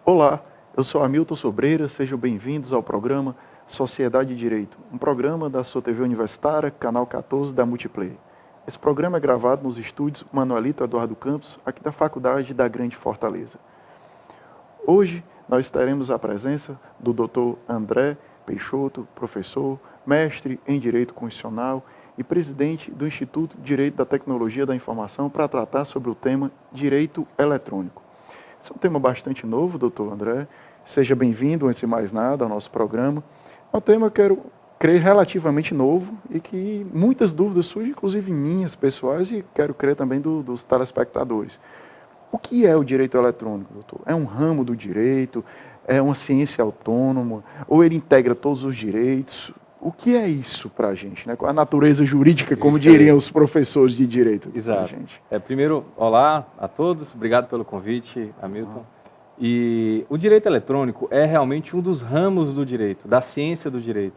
Olá, eu sou Hamilton Sobreira, sejam bem-vindos ao programa Sociedade e Direito, um programa da sua TV Universitária, canal 14 da Multiplay. Esse programa é gravado nos estúdios Manuelito Eduardo Campos, aqui da Faculdade da Grande Fortaleza. Hoje nós teremos a presença do Dr. André Peixoto, professor, mestre em Direito Constitucional e presidente do Instituto de Direito da Tecnologia da Informação para tratar sobre o tema Direito Eletrônico. Esse é um tema bastante novo, doutor André. Seja bem-vindo, antes de mais nada, ao nosso programa. É um tema, quero crer, relativamente novo e que muitas dúvidas surgem, inclusive minhas pessoais, e quero crer também dos telespectadores. O que é o direito eletrônico, doutor? É um ramo do direito? É uma ciência autônoma? Ou ele integra todos os direitos? O que é isso para a gente, né? Qual a natureza jurídica, como diriam os professores de direito? Exato. Gente? Primeiro, olá a todos, obrigado pelo convite, Hamilton. E o direito eletrônico é realmente um dos ramos do direito, da ciência do direito.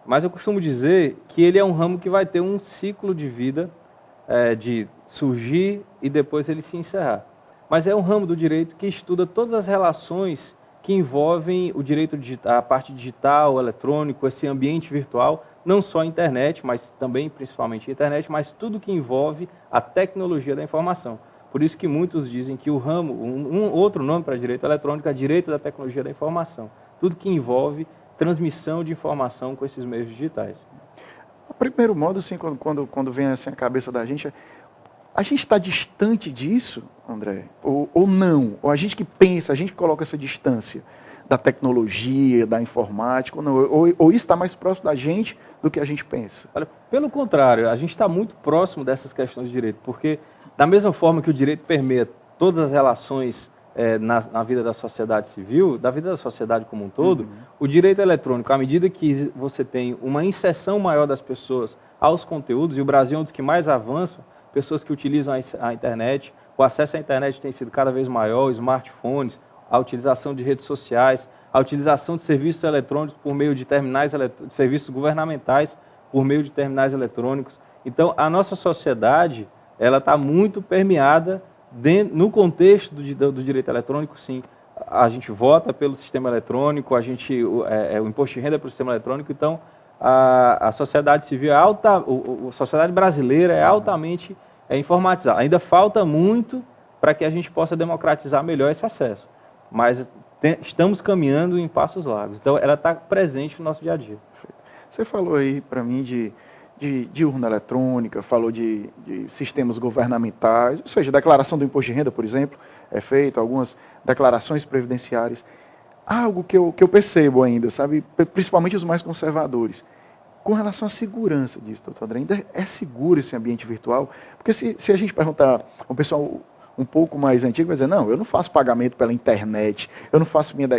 Mas eu costumo dizer que ele é um ramo que vai ter um ciclo de vida, de surgir e depois ele se encerrar. Mas é um ramo do direito que estuda todas as relações que envolvem o direito digital, a parte digital, eletrônico, esse ambiente virtual, não só a internet, mas também, principalmente a internet, mas tudo que envolve a tecnologia da informação. Por isso que muitos dizem que o ramo, um outro nome para direito eletrônico é direito da tecnologia da informação. Tudo que envolve transmissão de informação com esses meios digitais. O primeiro modo, assim, quando vem assim, a cabeça da gente, a gente está distante disso, André? Ou não? Ou a gente que pensa, a gente que coloca essa distância da tecnologia, da informática, ou não? Ou isso está mais próximo da gente do que a gente pensa? Olha, pelo contrário, a gente está muito próximo dessas questões de direito, porque da mesma forma que o direito permeia todas as relações na vida da sociedade civil, da vida da sociedade como um todo, o direito eletrônico, à medida que você tem uma inserção maior das pessoas aos conteúdos, e o Brasil é um dos que mais avança, pessoas que utilizam a internet, o acesso à internet tem sido cada vez maior, smartphones, a utilização de redes sociais, a utilização de serviços eletrônicos por meio de terminais, serviços governamentais por meio de terminais eletrônicos. Então, a nossa sociedade, ela está muito permeada no contexto do direito eletrônico, sim. A gente vota pelo sistema eletrônico, o imposto de renda é pelo sistema eletrônico, então a sociedade civil é a sociedade brasileira é altamente informatizada. Ainda falta muito para que a gente possa democratizar melhor esse acesso, mas estamos caminhando em passos largos. Então, ela está presente no nosso dia a dia. Você falou aí para mim de urna eletrônica, falou de sistemas governamentais, ou seja, declaração do imposto de renda, por exemplo, é feito, algumas declarações previdenciárias. Algo que eu percebo ainda, sabe, principalmente os mais conservadores, com relação à segurança disso, doutor André, ainda é seguro esse ambiente virtual? Porque se a gente perguntar ao pessoal um pouco mais antigo, vai dizer, não, eu não faço pagamento pela internet, eu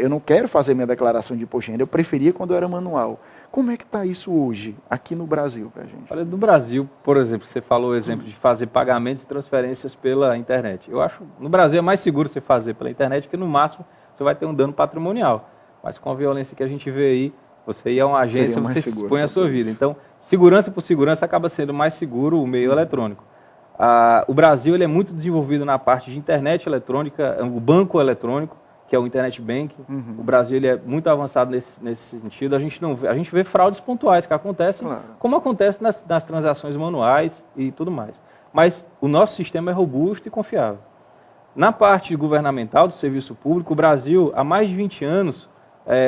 não quero fazer minha declaração de imposto de renda, eu preferia quando era manual. Como é que está isso hoje, aqui no Brasil, para a gente? Olha, no Brasil, por exemplo, você falou o exemplo de fazer pagamentos e transferências pela internet. Eu acho, no Brasil é mais seguro você fazer pela internet, porque no máximo você vai ter um dano patrimonial. Mas com a violência que a gente vê aí, você ir a uma agência, você expõe a sua vida. Então, segurança por segurança acaba sendo mais seguro o meio eletrônico. O Brasil ele é muito desenvolvido na parte de internet eletrônica, o banco eletrônico, que é o Internet Banking. O Brasil ele é muito avançado nesse sentido. A gente vê fraudes pontuais que acontecem, como acontece nas transações manuais e tudo mais. Mas o nosso sistema é robusto e confiável. Na parte governamental do serviço público, o Brasil, há mais de 20 anos,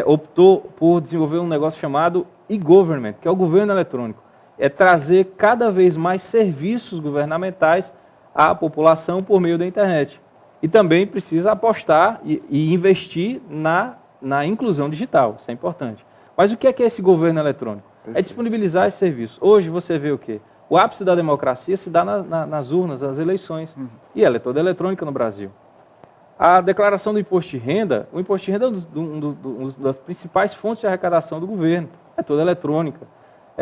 optou por desenvolver um negócio chamado e-government, que é o governo eletrônico. É trazer cada vez mais serviços governamentais à população por meio da internet. E também precisa apostar e investir na inclusão digital, isso é importante. Mas o que é esse governo eletrônico? Perfeito. É disponibilizar esse serviço. Hoje você vê o quê? O ápice da democracia se dá nas urnas, nas eleições. E ela é toda eletrônica no Brasil. A declaração do imposto de renda, o imposto de renda é uma das principais fontes de arrecadação do governo. É toda eletrônica.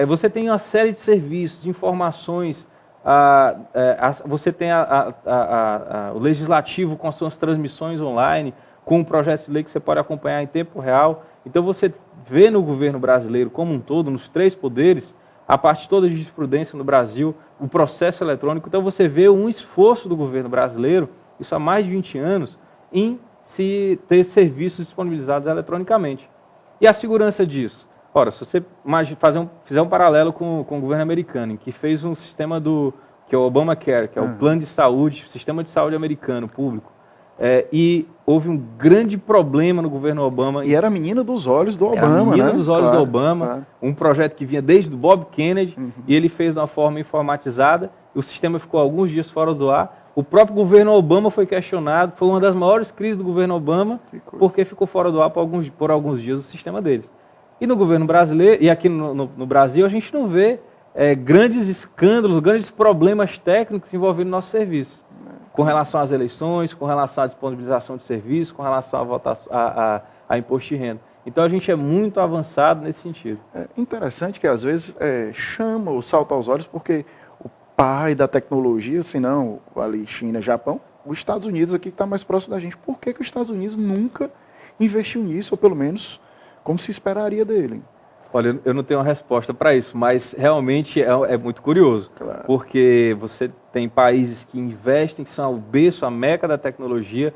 Você tem uma série de serviços, informações, você tem o legislativo com as suas transmissões online, com projetos de lei que você pode acompanhar em tempo real. Então você vê no governo brasileiro como um todo, nos 3 poderes, a parte toda de jurisprudência no Brasil, o processo eletrônico. Então você vê um esforço do governo brasileiro, isso há mais de 20 anos, em se ter serviços disponibilizados eletronicamente. E a segurança disso? Ora, se você fizer um paralelo com o governo americano, em que fez um sistema que é o Obamacare, que é o plano de saúde, o sistema de saúde americano, público, e houve um grande problema no governo Obama. E era a menina dos olhos do Obama, né? A menina né? dos olhos do Obama, um projeto que vinha desde o Bob Kennedy, e ele fez de uma forma informatizada, o sistema ficou alguns dias fora do ar. O próprio governo Obama foi questionado, foi uma das maiores crises do governo Obama, porque ficou fora do ar por alguns dias o sistema deles. E no governo brasileiro, e aqui no Brasil, a gente não vê grandes escândalos, grandes problemas técnicos envolvendo nosso serviço, com relação às eleições, com relação à disponibilização de serviços, com relação a imposto de renda. Então a gente é muito avançado nesse sentido. É interessante que às vezes chama ou salta aos olhos, porque o pai da tecnologia, se não ali China, Japão, os Estados Unidos aqui que está mais próximo da gente. Por que os Estados Unidos nunca investiu nisso, ou pelo menos como se esperaria dele? Olha, eu não tenho uma resposta para isso, mas realmente é muito curioso. Claro. Porque você tem países que investem, que são o berço, a meca da tecnologia,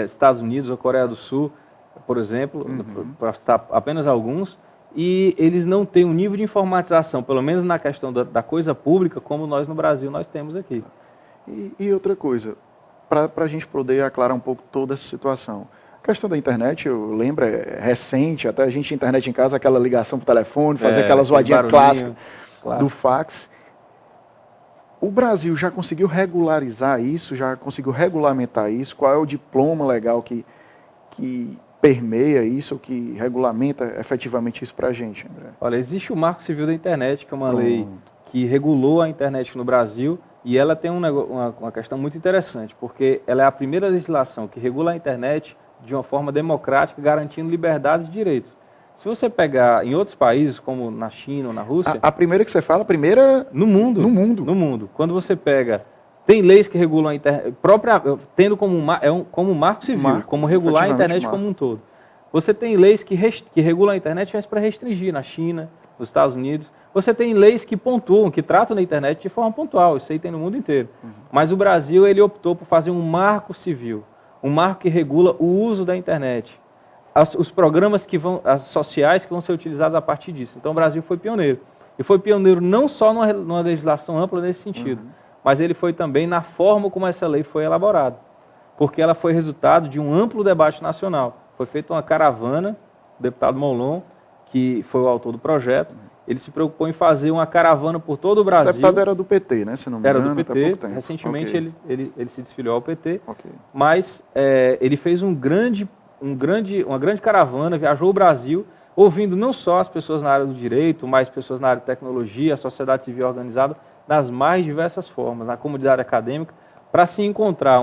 Estados Unidos ou Coreia do Sul, por exemplo, para citar apenas alguns, e eles não têm um nível de informatização, pelo menos na questão da coisa pública, como nós no Brasil nós temos aqui. E outra coisa, para a gente poder aclarar um pouco toda essa situação. A questão da internet, eu lembro, recente, até a gente tinha internet em casa, aquela ligação por telefone, fazer aquela zoadinha clássica do fax. O Brasil já conseguiu regularizar isso, já conseguiu regulamentar isso? Qual é o diploma legal que permeia isso, que regulamenta efetivamente isso para a gente, André? Olha, existe o Marco Civil da Internet, que é uma lei que regulou a internet no Brasil, e ela tem uma questão muito interessante, porque ela é a primeira legislação que regula a internet de uma forma democrática, garantindo liberdades e direitos. Se você pegar em outros países, como na China ou na Rússia... A primeira que você fala, a primeira... No mundo. No mundo. No mundo. Quando você pega... Tem leis que regulam a internet, tendo como marco civil, como regular a internet como um todo. Você tem leis que regulam a internet, mas para restringir na China, nos Estados Unidos. Você tem leis que pontuam, que tratam da internet de forma pontual. Isso aí tem no mundo inteiro. Mas o Brasil, ele optou por fazer um marco civil. Um marco que regula o uso da internet, os programas sociais que vão ser utilizados a partir disso. Então o Brasil foi pioneiro. E foi pioneiro não só numa legislação ampla nesse sentido, mas ele foi também na forma como essa lei foi elaborada. Porque ela foi resultado de um amplo debate nacional. Foi feita uma caravana, o deputado Molon, que foi o autor do projeto, ele se preocupou em fazer uma caravana por todo o Brasil. Esse deputado era do PT, né? Se não me engano, era do PT, recentemente ele se desfiliou ao PT, Okay. Mas ele fez uma grande caravana, viajou o Brasil, ouvindo não só as pessoas na área do direito, mas pessoas na área de tecnologia, a sociedade civil organizada, nas mais diversas formas, na comunidade acadêmica, para se encontrar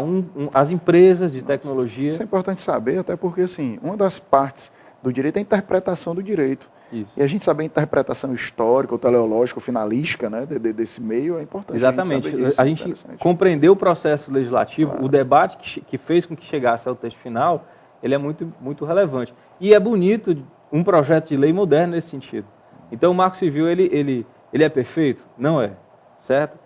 as empresas de tecnologia. Isso é importante saber, até porque assim, uma das partes do direito é a interpretação do direito. Isso. E a gente saber a interpretação histórica, ou teleológica, ou finalística, né, desse meio é importante. Exatamente. A gente compreender o processo legislativo, claro. O debate que fez com que chegasse ao texto final, ele é muito, muito relevante. E é bonito um projeto de lei moderno nesse sentido. Então o Marco Civil, ele é perfeito? Não é, certo?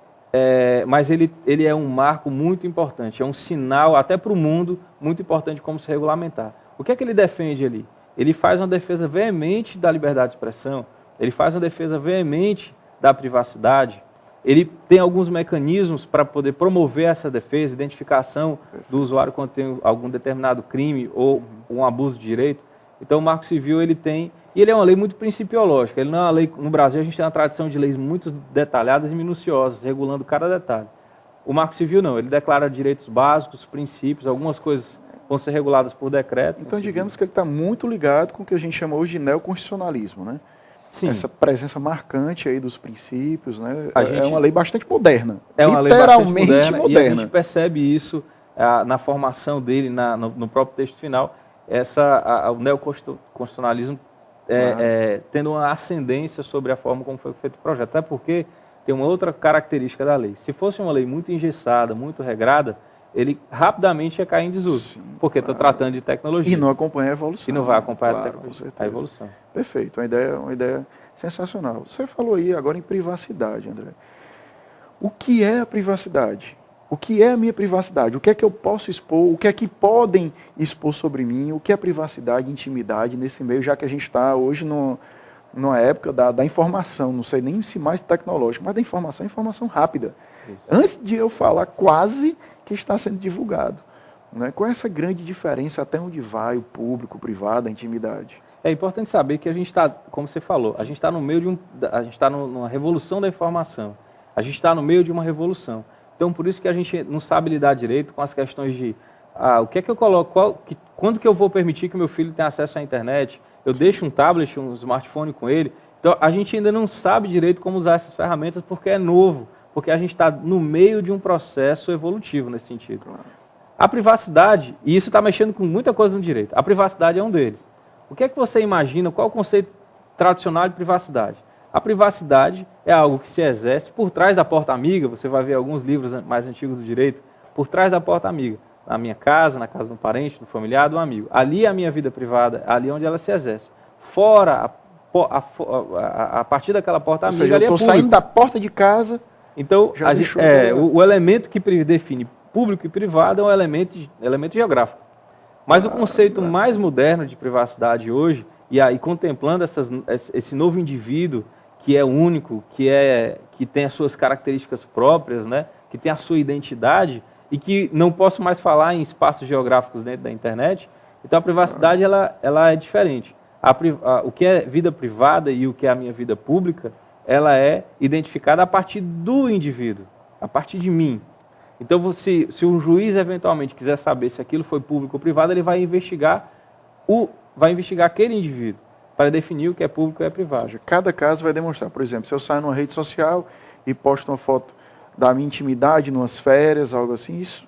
Mas ele é um marco muito importante, é um sinal até para o mundo muito importante de como se regulamentar. O que é que ele defende ali? Ele faz uma defesa veemente da liberdade de expressão, ele faz uma defesa veemente da privacidade, ele tem alguns mecanismos para poder promover essa defesa, identificação do usuário quando tem algum determinado crime ou um abuso de direito. Então o Marco Civil ele é uma lei muito principiológica, ele não é uma lei, no Brasil a gente tem uma tradição de leis muito detalhadas e minuciosas, regulando cada detalhe. O Marco Civil não, ele declara direitos básicos, princípios, algumas coisas vão ser reguladas por decreto. Então, digamos que ele está muito ligado com o que a gente chama hoje de neoconstitucionalismo, né? Sim. Essa presença marcante aí dos princípios, né? É uma lei bastante moderna. É uma literalmente lei bastante moderna. E a gente moderna. percebe isso na formação dele, no próprio texto final. O neoconstitucionalismo tendo uma ascendência sobre a forma como foi feito o projeto. Até porque tem uma outra característica da lei. Se fosse uma lei muito engessada, muito regrada, ele rapidamente ia cair em desuso. Sim, porque está tratando de tecnologia. E não acompanha a evolução. E não vai acompanhar a evolução. Perfeito, uma ideia sensacional. Você falou aí agora em privacidade, André. O que é a privacidade? O que é a minha privacidade? O que é que eu posso expor? O que é que podem expor sobre mim? O que é privacidade e intimidade nesse meio, já que a gente está hoje numa época da informação, não sei nem se mais tecnológica, mas da informação rápida. Isso. Antes de eu falar, quase que está sendo divulgado. Né? Qual é essa grande diferença, até onde vai o público, o privado, a intimidade? É importante saber que a gente está, como você falou, a gente está no meio a gente está numa revolução da informação. A gente está no meio de uma revolução. Então, por isso que a gente não sabe lidar direito com as questões de o que é que eu coloco, quando que eu vou permitir que meu filho tenha acesso à internet, eu deixo um tablet, um smartphone com ele. Então, a gente ainda não sabe direito como usar essas ferramentas porque é novo, porque a gente está no meio de um processo evolutivo nesse sentido. A privacidade, e isso está mexendo com muita coisa no direito, a privacidade é um deles. O que é que você imagina, qual é o conceito tradicional de privacidade? A privacidade é algo que se exerce por trás da porta amiga, você vai ver alguns livros mais antigos do direito, por trás da porta amiga, na minha casa, na casa de um parente, do familiar, do amigo. Ali é a minha vida privada, ali é onde ela se exerce. Fora, a partir daquela porta amiga, ali é público. Eu estou saindo da porta de casa, então, o elemento que define público e privado é um elemento geográfico. Mas o conceito mais moderno de privacidade hoje, e contemplando esse novo indivíduo, que é único, que tem as suas características próprias, né, que tem a sua identidade, e que não posso mais falar em espaços geográficos dentro da internet, então a privacidade ela é diferente. O que é vida privada e o que é a minha vida pública, ela é identificada a partir do indivíduo, a partir de mim. Então, se um juiz eventualmente quiser saber se aquilo foi público ou privado, ele vai investigar aquele indivíduo para definir o que é público e é privado. Ou seja, cada caso vai demonstrar. Por exemplo, se eu saio numa rede social e posto uma foto da minha intimidade, numas férias, algo assim, isso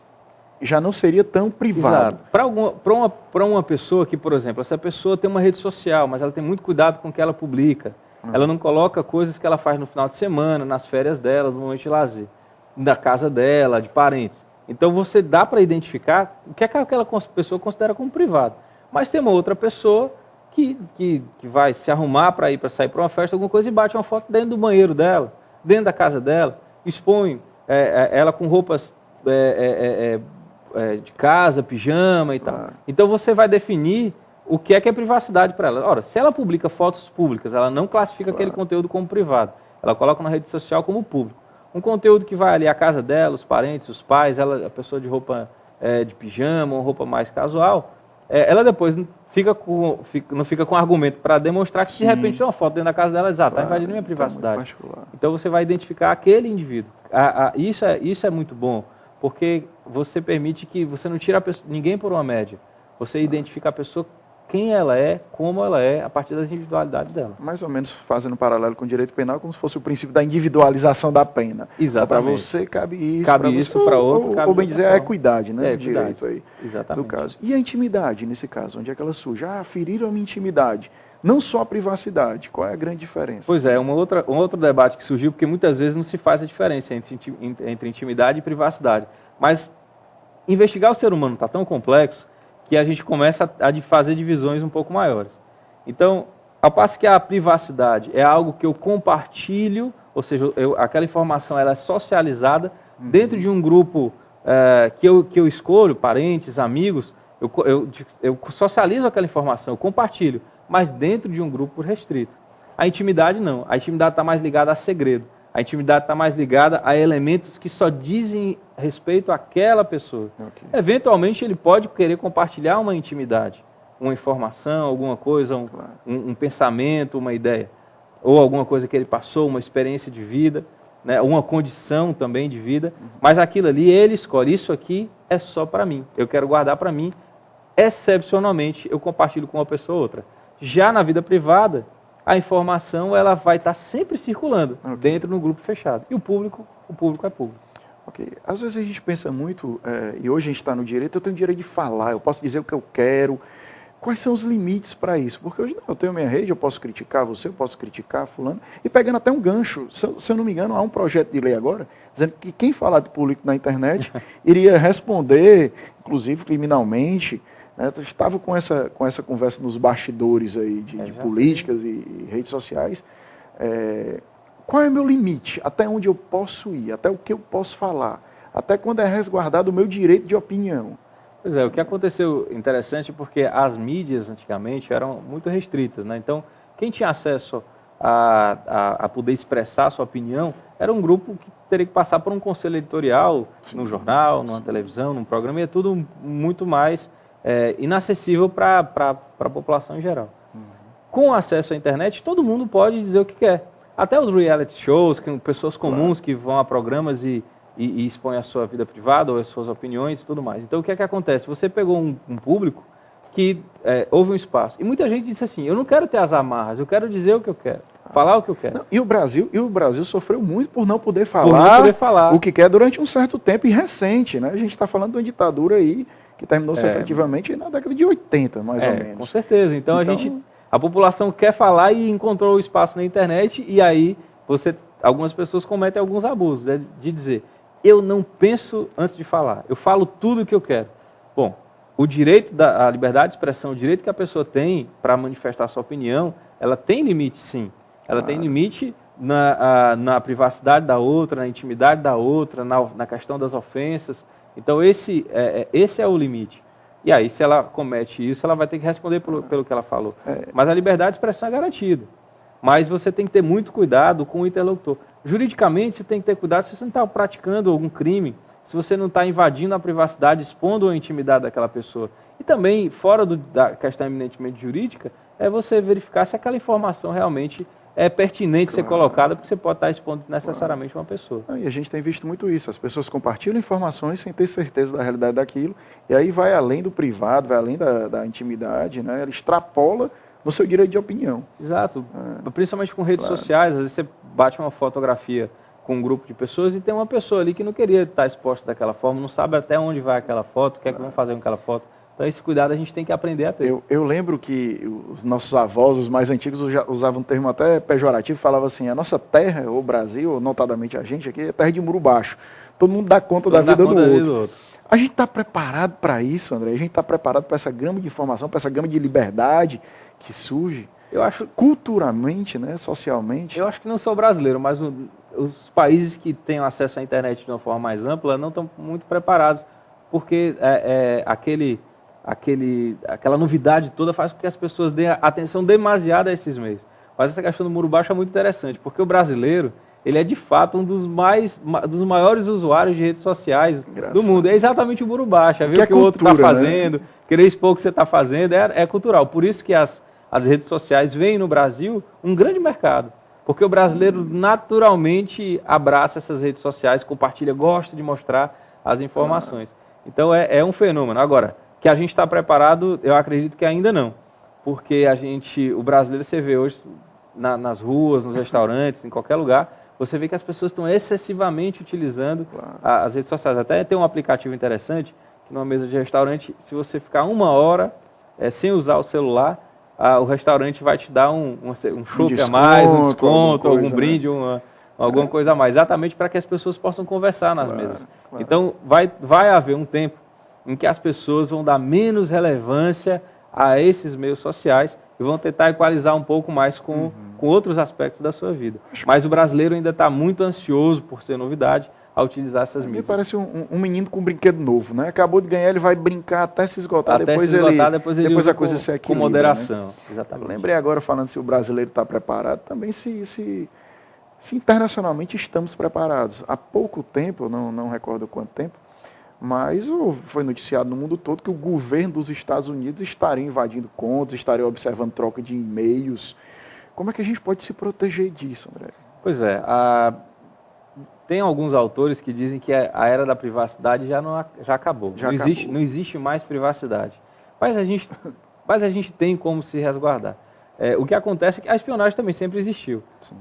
já não seria tão privado. Para uma pessoa que, por exemplo, essa pessoa tem uma rede social, mas ela tem muito cuidado com o que ela publica. Ela não coloca coisas que ela faz no final de semana, nas férias dela, no momento de lazer, da casa dela, de parentes. Então, você dá para identificar o que é que aquela pessoa considera como privado. Mas tem uma outra pessoa que vai se arrumar para sair para uma festa, alguma coisa, e bate uma foto dentro do banheiro dela, dentro da casa dela, expõe ela com roupas de casa, pijama e tal. Então, você vai definir o que é privacidade para ela. Ora, se ela publica fotos públicas, ela não classifica aquele conteúdo como privado. Ela coloca na rede social como público. Um conteúdo que vai ali à casa dela, os parentes, os pais, a pessoa de roupa de pijama, ou roupa mais casual, ela depois não fica com argumento para demonstrar que, de repente, tem uma foto dentro da casa dela, está invadindo minha privacidade. Então, você vai identificar aquele indivíduo. Isso é muito bom, porque você permite que você não tira ninguém por uma média. Você identifica a pessoa, quem ela é, como ela é, a partir das individualidades dela. Mais ou menos fazendo um paralelo com o direito penal, como se fosse o princípio da individualização da pena. Exatamente. Para você cabe isso, para outro, ou bem dizer, a equidade, né? Direito aí. Exatamente. No caso. E a intimidade, nesse caso, onde é que ela surge? Feriram a minha intimidade. Não só a privacidade. Qual é a grande diferença? Pois é, um outro debate que surgiu, porque muitas vezes não se faz a diferença entre intimidade e privacidade. Mas investigar o ser humano está tão complexo que a gente começa a fazer divisões um pouco maiores. Então, ao passo que a privacidade é algo que eu compartilho, ou seja, aquela informação ela é socializada dentro de um grupo que eu escolho, parentes, amigos, eu socializo aquela informação, eu compartilho, mas dentro de um grupo restrito. A intimidade não, a intimidade está mais ligada a segredo. A intimidade está mais ligada a elementos que só dizem respeito àquela pessoa. Okay. Eventualmente, ele pode querer compartilhar uma intimidade, uma informação, alguma coisa, um pensamento, uma ideia, ou alguma coisa que ele passou, uma experiência de vida, né, uma condição também de vida, mas aquilo ali ele escolhe, isso aqui é só para mim, eu quero guardar para mim, excepcionalmente eu compartilho com uma pessoa ou outra. Já na vida privada, a informação ela vai estar sempre circulando dentro do grupo fechado. E o público é público. Ok. Às vezes a gente pensa muito, e hoje a gente está no direito, eu tenho o direito de falar, eu posso dizer o que eu quero, Quais são os limites para isso? Porque hoje eu tenho minha rede, eu posso criticar você, eu posso criticar fulano, e pegando até um gancho, se eu não me engano, há um projeto de lei agora, dizendo que quem falar de político na internet iria responder, inclusive criminalmente, né? Estava com essa conversa nos bastidores aí de políticas e redes sociais. Qual é o meu limite? Até onde eu posso ir? Até o que eu posso falar? Até quando é resguardado o meu direito de opinião? Pois é, o que aconteceu interessante porque as mídias antigamente eram muito restritas, né? Então, quem tinha acesso a poder expressar sua opinião era um grupo que teria que passar por um conselho editorial, no jornal, numa televisão, num programa, e é tudo muito mais inacessível para a população em geral. Com acesso à internet, todo mundo pode dizer o que quer. Até os reality shows, pessoas comuns que vão a programas e expõe a sua vida privada ou as suas opiniões e tudo mais. Então, o que é que acontece? Você pegou um público que houve um espaço. E muita gente disse assim, eu não quero ter as amarras, eu quero dizer o que eu quero, falar o que eu quero. Não, e o Brasil sofreu muito por não poder falar o que quer durante um certo tempo e recente, né? A gente está falando de uma ditadura aí que terminou-se efetivamente na década de 80, mais ou menos. Com certeza. Então, a população quer falar e encontrou o espaço na internet e aí algumas pessoas cometem alguns abusos, de dizer, eu não penso antes de falar, eu falo tudo o que eu quero. Bom, o direito a liberdade de expressão, o direito que a pessoa tem para manifestar sua opinião, ela tem limite, sim. Ela tem limite na privacidade da outra, na intimidade da outra, na questão das ofensas. Então, esse é o limite. E aí, se ela comete isso, ela vai ter que responder pelo que ela falou. Mas a liberdade de expressão é garantida. Mas você tem que ter muito cuidado com o interlocutor. Juridicamente, você tem que ter cuidado se você não está praticando algum crime, se você não está invadindo a privacidade, expondo a intimidade daquela pessoa. E também, fora da questão eminentemente jurídica, é você verificar se aquela informação realmente é pertinente ser colocada, porque você pode estar expondo desnecessariamente uma pessoa. E a gente tem visto muito isso. As pessoas compartilham informações sem ter certeza da realidade daquilo, e aí vai além do privado, vai além da intimidade, né? Ela extrapola no seu direito de opinião. Exato. Principalmente com redes sociais, às vezes você bate uma fotografia com um grupo de pessoas e tem uma pessoa ali que não queria estar exposta daquela forma, não sabe até onde vai aquela foto, o que é que vão fazer com aquela foto. Então esse cuidado a gente tem que aprender a ter. Eu lembro que os nossos avós, os mais antigos, usavam um termo até pejorativo, falavam assim, a nossa terra, o Brasil, notadamente a gente aqui, é terra de muro baixo. Todo mundo dá conta da vida do outro. A gente está preparado para isso, André? A gente está preparado para essa gama de informação, para essa gama de liberdade que surge? Eu acho culturalmente, né, socialmente. Eu acho que não sou brasileiro, mas os países que têm acesso à internet de uma forma mais ampla não estão muito preparados, porque aquela novidade toda faz com que as pessoas deem atenção demasiada a esses meios. Mas essa questão do muro baixo é muito interessante, porque o brasileiro, ele é de fato um dos maiores usuários de redes sociais do mundo. É exatamente o muro baixo, é ver o que o outro está fazendo, querer expor o que você está fazendo, é cultural. Por isso que as redes sociais veem no Brasil um grande mercado, porque o brasileiro naturalmente abraça essas redes sociais, compartilha, gosta de mostrar as informações. Então é um fenômeno. Agora, que a gente está preparado, eu acredito que ainda não, porque o brasileiro, você vê hoje nas ruas, nos restaurantes, em qualquer lugar, você vê que as pessoas estão excessivamente utilizando as redes sociais. Até tem um aplicativo interessante, que numa mesa de restaurante, se você ficar 1 hora sem usar o celular, o restaurante vai te dar um chopp a mais, um desconto, algum brinde, alguma coisa a mais, exatamente para que as pessoas possam conversar nas mesas. Então, vai haver um tempo em que as pessoas vão dar menos relevância a esses meios sociais e vão tentar equalizar um pouco mais com outros aspectos da sua vida. Mas o brasileiro ainda está muito ansioso por ser novidade a utilizar essas mídias. Me parece um menino com um brinquedo novo, né? Acabou de ganhar, ele vai brincar até se esgotar, depois a coisa se equilibra. Com moderação, né? Exatamente. Eu lembrei agora, falando se o brasileiro está preparado, também se internacionalmente estamos preparados. Há pouco tempo, eu não recordo quanto tempo, mas foi noticiado no mundo todo que o governo dos Estados Unidos estaria invadindo contas, estaria observando troca de e-mails. Como é que a gente pode se proteger disso, André? Pois é, tem alguns autores que dizem que a era da privacidade já acabou. Não existe mais privacidade. Mas a gente tem como se resguardar. O que acontece é que a espionagem também sempre existiu. Sim.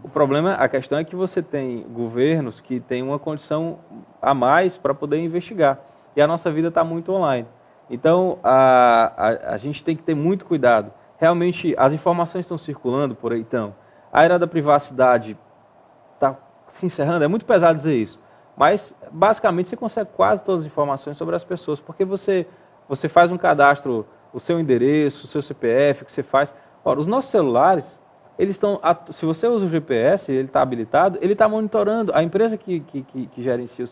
A questão é que você tem governos que têm uma condição a mais para poder investigar. E a nossa vida está muito online. Então, a gente tem que ter muito cuidado. Realmente, as informações estão circulando por aí, então. A era da privacidade está se encerrando, é muito pesado dizer isso. Mas, basicamente, você consegue quase todas as informações sobre as pessoas, porque você faz um cadastro, o seu endereço, o seu CPF, o que você faz. Ora, os nossos celulares, eles estão, se você usa o GPS, ele está habilitado, ele está monitorando. A empresa que gerencia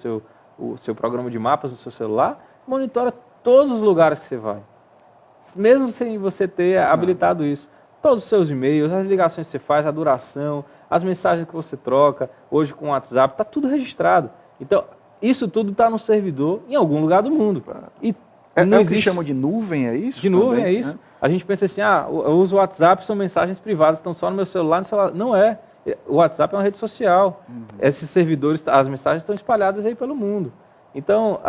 o seu programa de mapas no seu celular, monitora todos os lugares que você vai. Mesmo sem você ter habilitado isso. Todos os seus e-mails, as ligações que você faz, a duração, as mensagens que você troca, hoje com o WhatsApp, está tudo registrado. Então, isso tudo está no servidor em algum lugar do mundo. E não existe... o que chamam de nuvem, é isso? De nuvem, é isso. Né? A gente pensa assim, eu uso o WhatsApp, são mensagens privadas, estão só no meu celular, Não é. O WhatsApp é uma rede social. Esses servidores, as mensagens estão espalhadas aí pelo mundo. Então,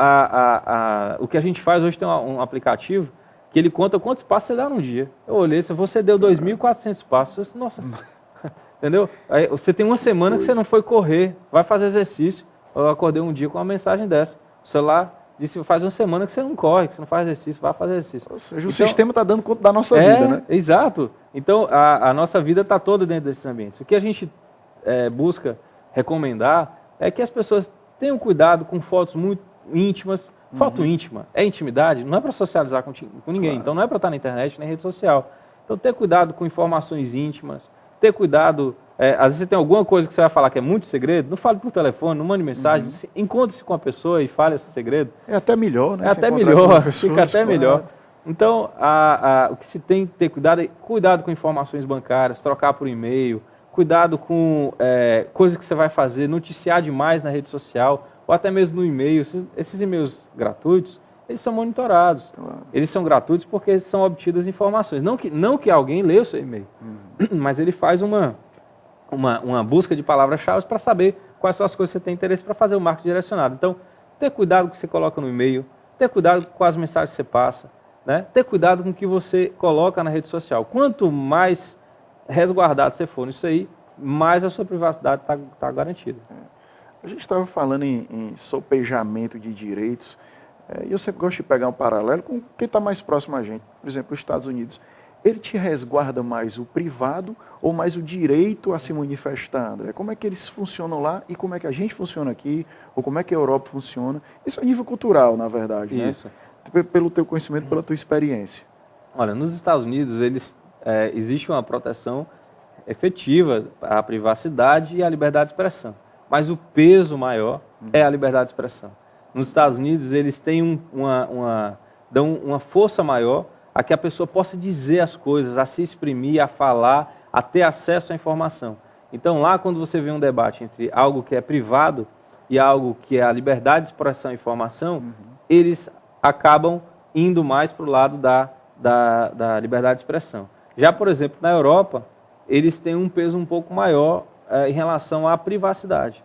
o que a gente faz hoje tem um aplicativo que ele conta quantos passos você dá num dia. Eu olhei, se você deu 2.400 passos, nossa, entendeu? Aí você tem uma semana que você não foi correr, vai fazer exercício. Eu acordei um dia com uma mensagem dessa. O celular disse, faz uma semana que você não corre, que você não faz exercício, vai fazer exercício. Ou seja, o sistema está dando conta da nossa vida, né? Exato. Então, a nossa vida está toda dentro desses ambientes. O que a gente busca recomendar é que as pessoas tenham cuidado com fotos muito íntimas. Foto íntima é intimidade, não é para socializar com ninguém, claro. Então não é para estar na internet nem rede social. Então ter cuidado com informações íntimas, ter cuidado, às vezes você tem alguma coisa que você vai falar que é muito segredo, não fale por telefone, não mande mensagem, encontre-se com a pessoa e fale esse segredo. É até melhor, né? É até melhor, fica até melhor. Então, o que se tem que ter cuidado é cuidado com informações bancárias, trocar por e-mail, cuidado com coisas que você vai fazer, noticiar demais na rede social, ou até mesmo no e-mail. Esses e-mails gratuitos, eles são monitorados. Claro. Eles são gratuitos porque são obtidas informações. Não que alguém leia o seu e-mail, mas ele faz uma busca de palavras-chave para saber quais são as coisas que você tem interesse para fazer o marketing direcionado. Então, ter cuidado com o que você coloca no e-mail, ter cuidado com as mensagens que você passa, né? Ter cuidado com o que você coloca na rede social. Quanto mais resguardado você for nisso aí, mais a sua privacidade está garantida. A gente estava falando em sopejamento de direitos, e eu sempre gosto de pegar um paralelo com quem está mais próximo a gente. Por exemplo, os Estados Unidos. Ele te resguarda mais o privado ou mais o direito a se manifestar, André? Como é que eles funcionam lá e como é que a gente funciona aqui, ou como é que a Europa funciona? Isso é nível cultural, na verdade, né? Isso. Pelo teu conhecimento, pela tua experiência. Olha, nos Estados Unidos, existe uma proteção efetiva à privacidade e à liberdade de expressão. Mas o peso maior é a liberdade de expressão. Nos Estados Unidos, eles têm dão uma força maior a que a pessoa possa dizer as coisas, a se exprimir, a falar, a ter acesso à informação. Então, lá, quando você vê um debate entre algo que é privado e algo que é a liberdade de expressão e informação, eles acabam indo mais para o lado da liberdade de expressão. Já, por exemplo, na Europa, eles têm um peso um pouco maior em relação à privacidade,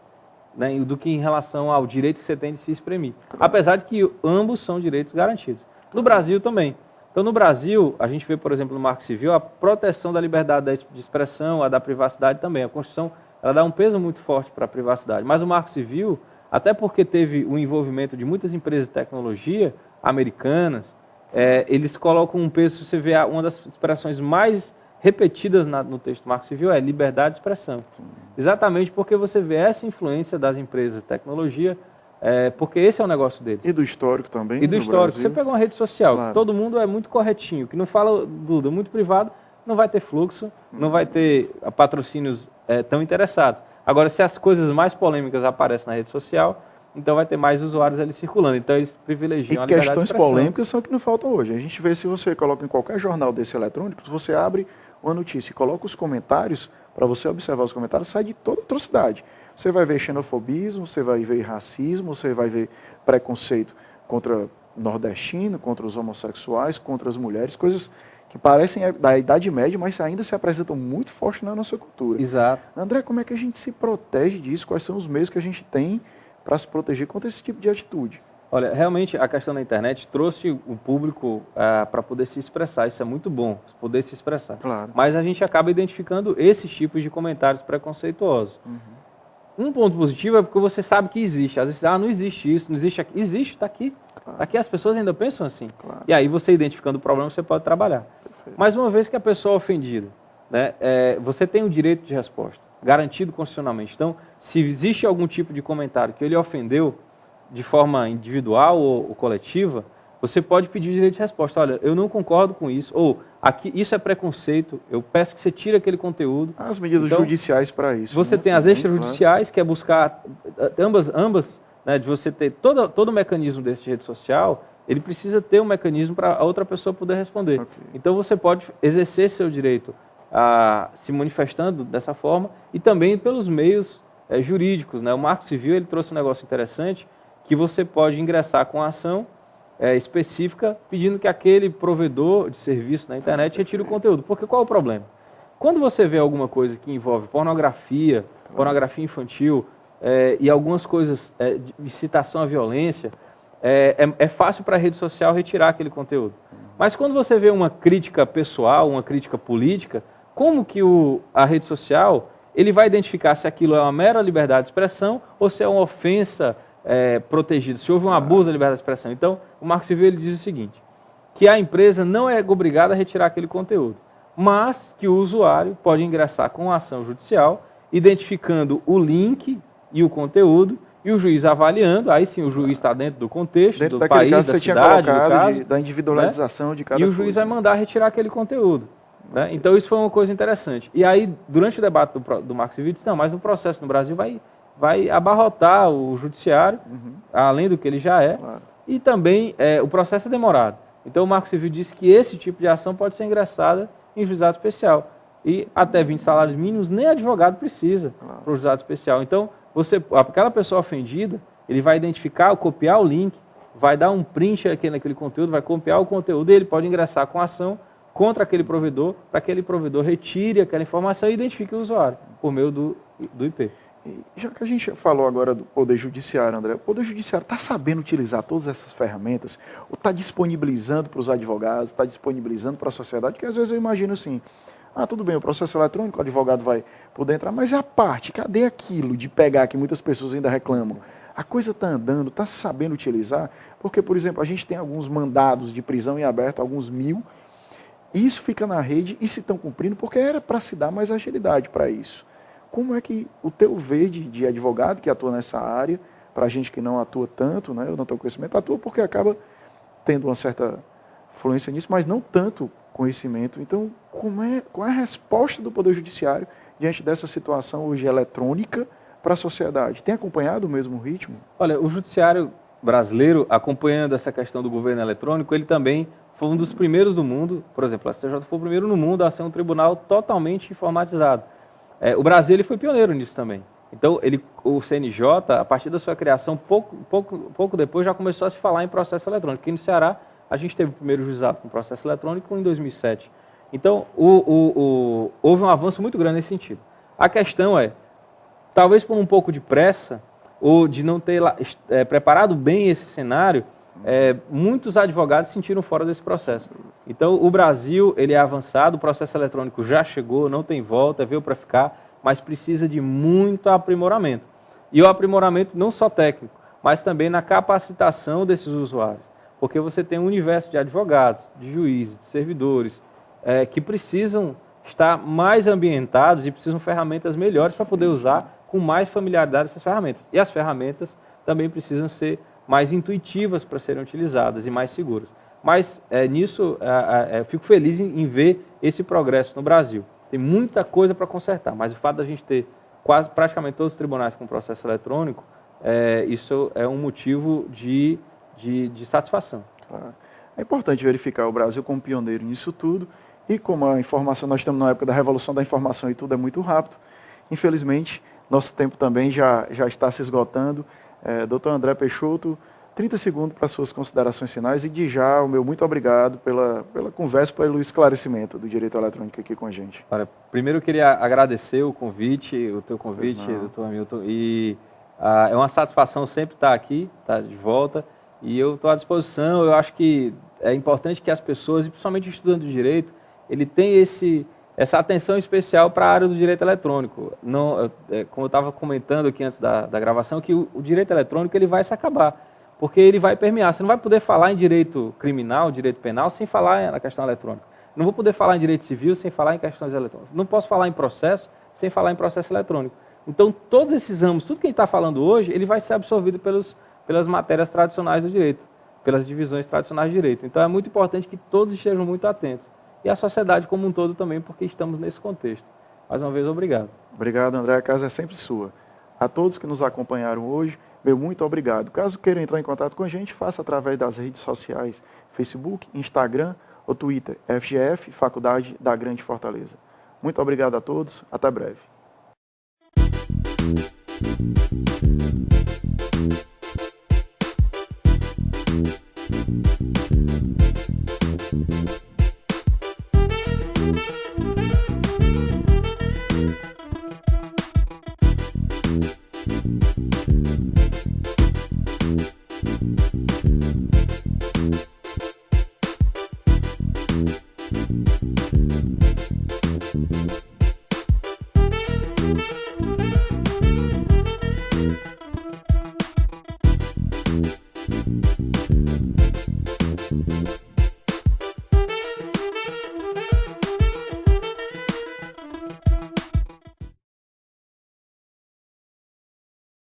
né, do que em relação ao direito que você tem de se exprimir. Apesar de que ambos são direitos garantidos. No Brasil também. Então, no Brasil, a gente vê, por exemplo, no Marco Civil, a proteção da liberdade de expressão, a da privacidade também. A Constituição, ela dá um peso muito forte para a privacidade. Mas o Marco Civil, até porque teve o envolvimento de muitas empresas de tecnologia americanas, eles colocam um peso, você vê uma das expressões mais repetidas no texto do Marco Civil é liberdade de expressão. Sim. Exatamente porque você vê essa influência das empresas de tecnologia, porque esse é o negócio deles. E do histórico também. E do histórico. Brasil. Você pega uma rede social, claro. Todo mundo é muito corretinho, que não fala tudo, é muito privado, não vai ter fluxo, não vai ter patrocínios tão interessados. Agora, se as coisas mais polêmicas aparecem na rede social, então vai ter mais usuários ali circulando. Então eles privilegiam a liberdade de expressão. E questões polêmicas são que não faltam hoje. A gente vê, se você coloca em qualquer jornal desse eletrônico, se você abre uma notícia e coloca os comentários, para você observar os comentários, sai de toda atrocidade. Você vai ver xenofobismo, você vai ver racismo, você vai ver preconceito contra nordestino, contra os homossexuais, contra as mulheres, coisas que parecem da Idade Média, mas ainda se apresentam muito forte na nossa cultura. Exato. André, como é que a gente se protege disso? Quais são os meios que a gente tem para se proteger contra esse tipo de atitude? Olha, realmente a questão da internet trouxe o público para poder se expressar. Isso é muito bom, poder se expressar. Claro. Mas a gente acaba identificando esses tipos de comentários preconceituosos. Um ponto positivo é porque você sabe que existe. Às vezes, não existe isso, não existe aquilo. Existe, está aqui. Claro. Aqui as pessoas ainda pensam assim. Claro. E aí você identificando o problema, você pode trabalhar. Perfeito. Mas uma vez que a pessoa é ofendida, né, você tem o direito de resposta, garantido constitucionalmente. Então, se existe algum tipo de comentário que ele ofendeu de forma individual ou coletiva, você pode pedir direito de resposta. Olha, eu não concordo com isso, ou aqui isso é preconceito, eu peço que você tire aquele conteúdo. As medidas Então, judiciais para isso. Você né? tem as Também, extrajudiciais, que é buscar ambas, né, de você ter todo o mecanismo desse de rede social, ele precisa ter um mecanismo para a outra pessoa poder responder. Ok. Então você pode exercer seu direito se manifestando dessa forma e também pelos meios jurídicos, né? O Marco Civil ele trouxe um negócio interessante que você pode ingressar com a ação específica pedindo que aquele provedor de serviço na internet retire o conteúdo. Porque qual é o problema? Quando você vê alguma coisa que envolve pornografia infantil e algumas coisas de incitação à violência, é fácil para a rede social retirar aquele conteúdo. Mas quando você vê uma crítica pessoal, uma crítica política, como que a rede social ele vai identificar se aquilo é uma mera liberdade de expressão ou se é uma ofensa protegida, se houve um abuso da liberdade de expressão? Então, o Marco Civil ele diz o seguinte, que a empresa não é obrigada a retirar aquele conteúdo, mas que o usuário pode ingressar com a ação judicial, identificando o link e o conteúdo, e o juiz avaliando, aí sim o juiz está dentro do contexto, Dentro do daquele país, caso da que você tinha cidade, do colocado, caso, da individualização de cada e o coisa. juiz vai mandar retirar aquele conteúdo. Né? Então isso foi uma coisa interessante. E aí, durante o debate do Marco Civil, disse, não, mas no processo no Brasil vai abarrotar o judiciário, além do que ele já é, Claro. e também o processo é demorado. Então o Marco Civil disse que esse tipo de ação pode ser ingressada em juizado especial. E até 20 salários mínimos, nem advogado precisa para o juizado especial. Então, aquela pessoa ofendida, ele vai identificar, copiar o link, vai dar um print aqui naquele conteúdo, vai copiar o conteúdo e ele pode ingressar com ação contra aquele provedor, para que aquele provedor retire aquela informação e identifique o usuário, por meio do IP. E já que a gente falou agora do Poder Judiciário, André, o Poder Judiciário está sabendo utilizar todas essas ferramentas, ou está disponibilizando para os advogados, está disponibilizando para a sociedade, que às vezes eu imagino assim, tudo bem, o processo eletrônico, o advogado vai poder entrar, mas é a parte, cadê aquilo de pegar, que muitas pessoas ainda reclamam? A coisa está andando, está sabendo utilizar, porque, por exemplo, a gente tem alguns mandados de prisão em aberto, alguns 1000, e isso fica na rede e se estão cumprindo, porque era para se dar mais agilidade para isso. Como é que o teu ver de advogado que atua nessa área, para a gente que não atua tanto, né, eu não tenho conhecimento, atua porque acaba tendo uma certa fluência nisso, mas não tanto conhecimento. Então, qual é a resposta do Poder Judiciário diante dessa situação hoje eletrônica para a sociedade? Tem acompanhado o mesmo ritmo? Olha, o Judiciário brasileiro, acompanhando essa questão do governo eletrônico, ele também foi um dos primeiros do mundo, por exemplo, a STJ foi o primeiro no mundo a ser um tribunal totalmente informatizado. O Brasil ele foi pioneiro nisso também. Então, o CNJ, a partir da sua criação, pouco depois, já começou a se falar em processo eletrônico. Aqui no Ceará, a gente teve o primeiro juizado com processo eletrônico em 2007. Então, houve um avanço muito grande nesse sentido. A questão talvez por um pouco de pressa, ou de não ter preparado bem esse cenário, muitos advogados se sentiram fora desse processo. Então, o Brasil ele é avançado, o processo eletrônico já chegou, não tem volta, veio para ficar, mas precisa de muito aprimoramento. E o aprimoramento não só técnico, mas também na capacitação desses usuários. Porque você tem um universo de advogados, de juízes, de servidores, que precisam estar mais ambientados e precisam de ferramentas melhores para poder usar com mais familiaridade essas ferramentas. E as ferramentas também precisam ser mais intuitivas para serem utilizadas e mais seguras. Mas nisso eu fico feliz em ver esse progresso no Brasil. Tem muita coisa para consertar, mas o fato da gente ter praticamente todos os tribunais com processo eletrônico, isso é um motivo de satisfação. Claro. É importante verificar o Brasil como pioneiro nisso tudo, e como a informação, nós estamos na época da revolução da informação e tudo é muito rápido, infelizmente, nosso tempo também já está se esgotando. Dr. André Peixoto, 30 segundos para suas considerações finais e de já o meu muito obrigado pela conversa, pelo esclarecimento do direito eletrônico aqui com a gente. Olha, primeiro eu queria agradecer o teu convite, Dr. Hamilton, e é uma satisfação sempre estar aqui, estar de volta, e eu estou à disposição. Eu acho que é importante que as pessoas, e principalmente o estudante de direito, ele tenha essa atenção especial para a área do direito eletrônico. Não, como eu estava comentando aqui antes da gravação, que o direito eletrônico ele vai se acabar. porque ele vai permear. Você não vai poder falar em direito criminal, direito penal, sem falar na questão eletrônica. Não vou poder falar em direito civil sem falar em questões eletrônicas. Não posso falar em processo sem falar em processo eletrônico. Então, todos esses ramos, tudo que a gente está falando hoje, ele vai ser absorvido pelas matérias tradicionais do direito, pelas divisões tradicionais de direito. Então, é muito importante que todos estejam muito atentos. E a sociedade como um todo também, porque estamos nesse contexto. Mais uma vez, obrigado. Obrigado, André. A casa é sempre sua. A todos que nos acompanharam hoje, meu muito obrigado. Caso queiram entrar em contato com a gente, faça através das redes sociais, Facebook, Instagram ou Twitter, FGF, Faculdade da Grande Fortaleza. Muito obrigado a todos. Até breve.